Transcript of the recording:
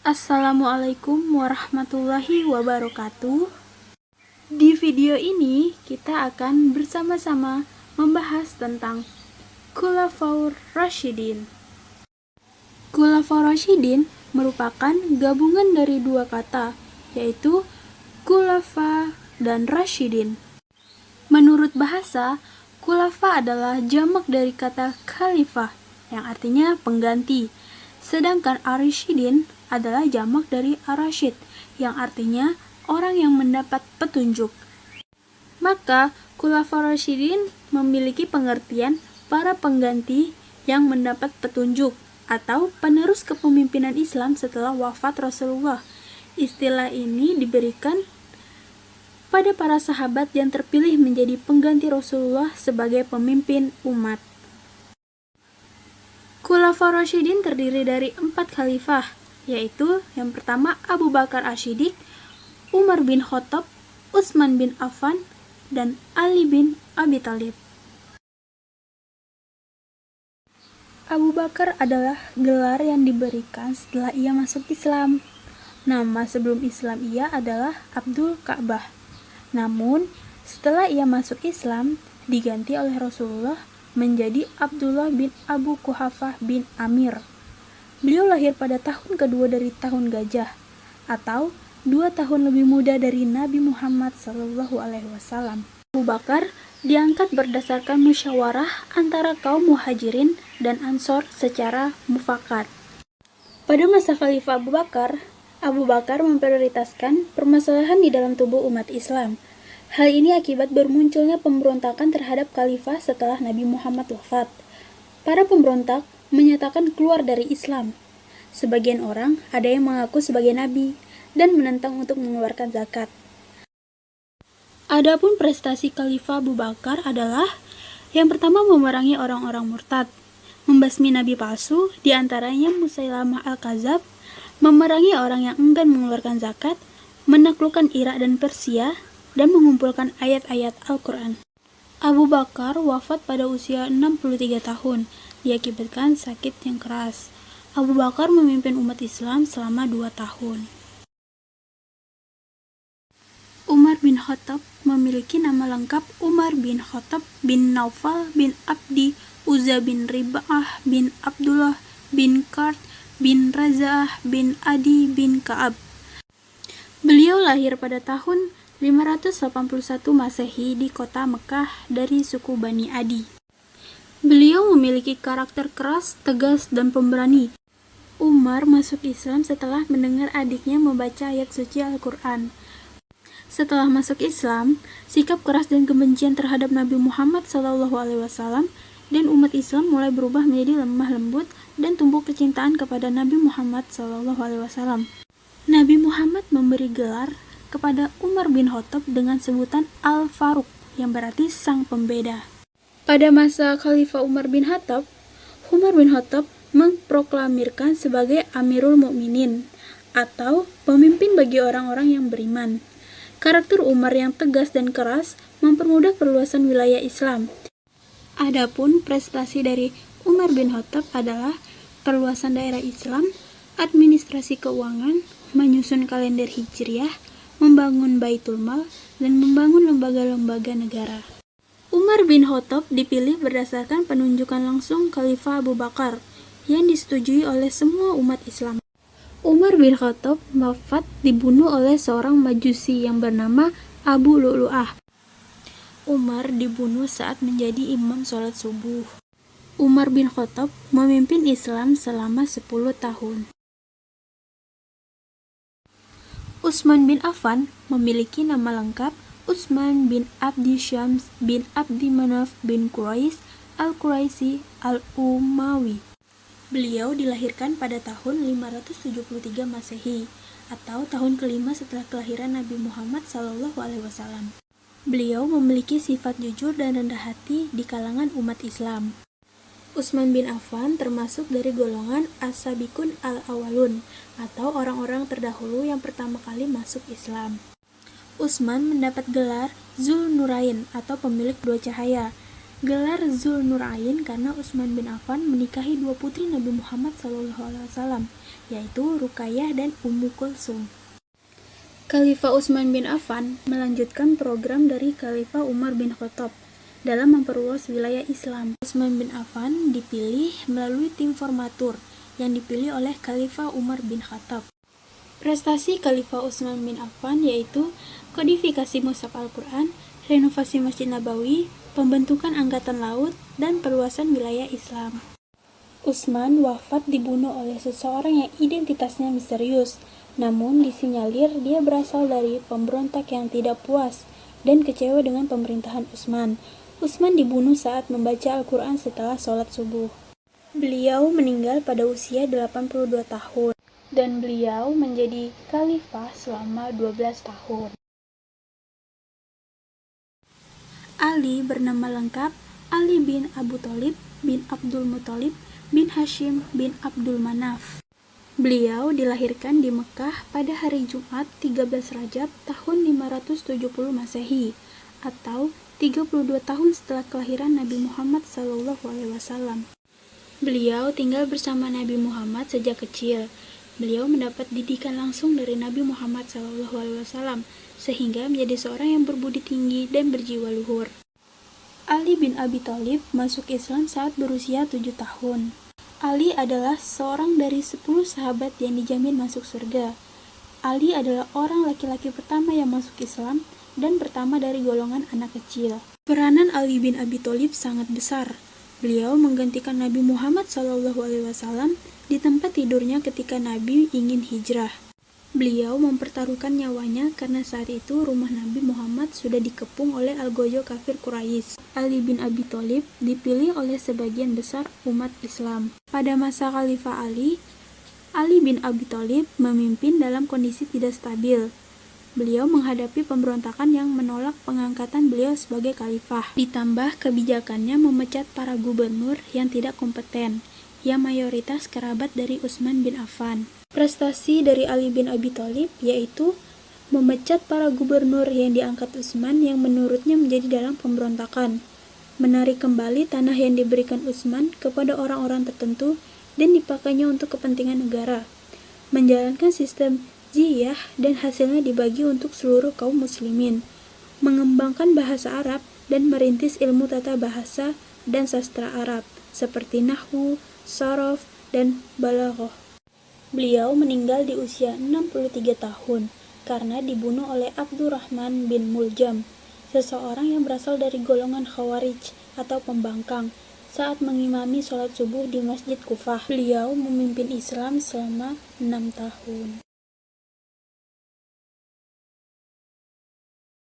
Assalamualaikum warahmatullahi wabarakatuh. Di video ini kita akan bersama-sama membahas tentang Khulafaur Rasyidin. Khulafaur Rasyidin merupakan gabungan dari dua kata, yaitu khulafa dan rasyidin. Menurut bahasa, khulafa adalah jamak dari kata khalifah yang artinya pengganti, sedangkan ar-rasyidin adalah jamak dari ar-rasyid yang artinya orang yang mendapat petunjuk. Maka Khulafaur Rasyidin memiliki pengertian para pengganti yang mendapat petunjuk atau penerus kepemimpinan Islam setelah wafat Rasulullah. Istilah ini diberikan pada para sahabat yang terpilih menjadi pengganti Rasulullah sebagai pemimpin umat. Khulafaur Rasyidin terdiri dari 4 khalifah, yaitu yang pertama Abu Bakar Asy-Siddiq, Umar bin Khattab, Utsman bin Affan, dan Ali bin Abi Thalib. Abu Bakar adalah gelar yang diberikan setelah ia masuk Islam. Nama sebelum Islam ia adalah Abdul Ka'bah. Namun, setelah ia masuk Islam, diganti oleh Rasulullah menjadi Abdullah bin Abu Quhafah bin Amir. Beliau lahir pada tahun kedua dari tahun gajah, atau 2 tahun lebih muda dari Nabi Muhammad SAW. Abu Bakar diangkat berdasarkan musyawarah antara kaum muhajirin dan ansor secara mufakat. Pada masa Khalifah Abu Bakar memprioritaskan permasalahan di dalam tubuh umat Islam. Hal ini akibat bermunculnya pemberontakan terhadap Khalifah setelah Nabi Muhammad wafat. Para pemberontak menyatakan keluar dari Islam. Sebagian orang ada yang mengaku sebagai nabi dan menentang untuk mengeluarkan zakat. Adapun prestasi Khalifah Abu Bakar adalah yang pertama memerangi orang-orang murtad, membasmi nabi palsu, diantaranya Musailamah al-Kadzab, memerangi orang yang enggan mengeluarkan zakat, menaklukkan Irak dan Persia, dan mengumpulkan ayat-ayat Al-Quran. Abu Bakar wafat pada usia 63 tahun, diakibatkan sakit yang keras. Abu Bakar memimpin umat Islam selama 2 tahun. Umar bin Khattab memiliki nama lengkap Umar bin Khattab bin Naufal bin Abdi Uzza bin Rib'ah bin Abdullah bin Kard bin Raza'ah bin Adi bin Ka'ab. Beliau lahir pada tahun 581 Masehi di kota Mekah dari suku Bani Adi. Beliau memiliki karakter keras, tegas, dan pemberani. Umar masuk Islam setelah mendengar adiknya membaca ayat suci Al-Quran. Setelah masuk Islam, sikap keras dan kebencian terhadap Nabi Muhammad SAW dan umat Islam mulai berubah menjadi lemah lembut dan tumbuh kecintaan kepada Nabi Muhammad SAW. Nabi Muhammad memberi gelar kepada Umar bin Khattab dengan sebutan Al-Faruq, yang berarti sang pembeda. Pada masa Khalifah Umar bin Khattab memproklamirkan sebagai Amirul Mukminin atau pemimpin bagi orang-orang yang beriman. Karakter Umar yang tegas dan keras mempermudah perluasan wilayah Islam. Adapun prestasi dari Umar bin Khattab adalah perluasan daerah Islam, administrasi keuangan, menyusun kalender Hijriah, membangun Baitul Mal, dan membangun lembaga-lembaga negara. Umar bin Khattab dipilih berdasarkan penunjukan langsung Khalifah Abu Bakar yang disetujui oleh semua umat Islam. Umar bin Khattab wafat dibunuh oleh seorang Majusi yang bernama Abu Lu'lu'ah. Umar dibunuh saat menjadi imam sholat subuh. Umar bin Khattab memimpin Islam selama 10 tahun. Utsman bin Affan memiliki nama lengkap Utsman bin Abdi Syams bin Abdi Manaf bin Quraisy al-Quraisy al-Umawi. Beliau dilahirkan pada tahun 573 Masehi atau tahun kelima setelah kelahiran Nabi Muhammad SAW. Beliau memiliki sifat jujur dan rendah hati di kalangan umat Islam. Utsman bin Affan termasuk dari golongan as-sabiqun al-awwalun atau orang-orang terdahulu yang pertama kali masuk Islam. Utsman mendapat gelar Zul Nurain atau pemilik 2 cahaya. Gelar Zulnurain karena Utsman bin Affan menikahi dua putri Nabi Muhammad SAW, yaitu Ruqayyah dan Ummu Kulsum. Khalifah Utsman bin Affan melanjutkan program dari Khalifah Umar bin Khattab dalam memperluas wilayah Islam. Utsman bin Affan dipilih melalui tim formatur yang dipilih oleh Khalifah Umar bin Khattab. Prestasi Khalifah Utsman bin Affan yaitu kodifikasi mushaf Al-Quran, renovasi Masjid Nabawi, pembentukan angkatan laut, dan perluasan wilayah Islam. Utsman wafat dibunuh oleh seseorang yang identitasnya misterius, namun disinyalir dia berasal dari pemberontak yang tidak puas dan kecewa dengan pemerintahan Utsman. Utsman dibunuh saat membaca Al-Quran setelah sholat subuh. Beliau meninggal pada usia 82 tahun, dan beliau menjadi khalifah selama 12 tahun. Ali bernama lengkap Ali bin Abu Thalib bin Abdul Muthalib bin Hashim bin Abdul Manaf. Beliau dilahirkan di Mekah pada hari Jumat 13 Rajab tahun 570 Masehi atau 32 tahun setelah kelahiran Nabi Muhammad SAW. Beliau tinggal bersama Nabi Muhammad sejak kecil. Beliau mendapat didikan langsung dari Nabi Muhammad SAW sehingga menjadi seorang yang berbudi tinggi dan berjiwa luhur. Ali bin Abi Thalib masuk Islam saat berusia 7 tahun. Ali adalah seorang dari 10 sahabat yang dijamin masuk surga. Ali adalah orang laki-laki pertama yang masuk Islam dan pertama dari golongan anak kecil. Peranan Ali bin Abi Thalib sangat besar. Beliau menggantikan Nabi Muhammad SAW di tempat tidurnya ketika Nabi ingin hijrah. Beliau mempertaruhkan nyawanya karena saat itu rumah Nabi Muhammad sudah dikepung oleh algojo kafir Quraisy. Ali bin Abi Thalib dipilih oleh sebagian besar umat Islam. Pada masa Khalifah Ali bin Abi Thalib memimpin dalam kondisi tidak stabil. Beliau menghadapi pemberontakan yang menolak pengangkatan beliau sebagai khalifah. Ditambah kebijakannya memecat para gubernur yang tidak kompeten, yang mayoritas kerabat dari Utsman bin Affan. Prestasi dari Ali bin Abi Thalib yaitu memecat para gubernur yang diangkat Utsman yang menurutnya menjadi dalam pemberontakan, menarik kembali tanah yang diberikan Utsman kepada orang-orang tertentu dan dipakainya untuk kepentingan negara, menjalankan sistem jizyah dan hasilnya dibagi untuk seluruh kaum muslimin, mengembangkan bahasa Arab dan merintis ilmu tata bahasa dan sastra Arab seperti nahwu, sharaf, dan balaghah. Beliau meninggal di usia 63 tahun karena dibunuh oleh Abdurrahman bin Muljam, seseorang yang berasal dari golongan Khawarij atau pembangkang, saat mengimami sholat subuh di Masjid Kufah. Beliau memimpin Islam selama 6 tahun.